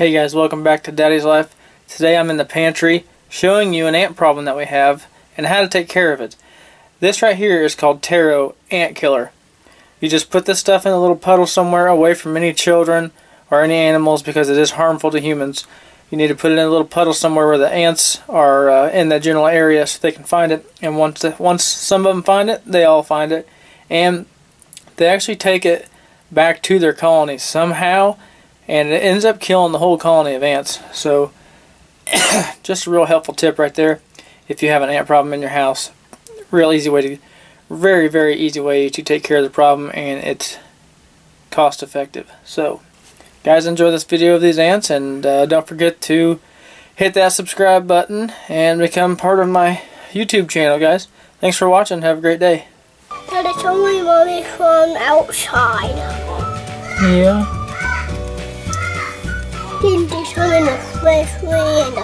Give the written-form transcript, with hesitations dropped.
Hey guys, welcome back to Daddy's Life. Today I'm in the pantry showing you an ant problem that we have and how to take care of it. This right here is called Taro Ant Killer. You just put this stuff in a little puddle somewhere away from any children or any animals because it is harmful to humans. You need to put it in a little puddle somewhere where the ants are in that general area so they can find it. And once some of them find it, they all find it. And they actually take it back to their colony somehow, and it ends up killing the whole colony of ants. So just a real helpful tip right there if you have an ant problem in your house. Real easy way to, very easy way to take care of the problem, and it's cost effective. So guys, enjoy this video of these ants, and don't forget to hit that subscribe button and become part of my YouTube channel, guys. Thanks for watching. Have a great day. Daddy, tell my mommy from outside. Yeah. Didn't do some in the fresh way and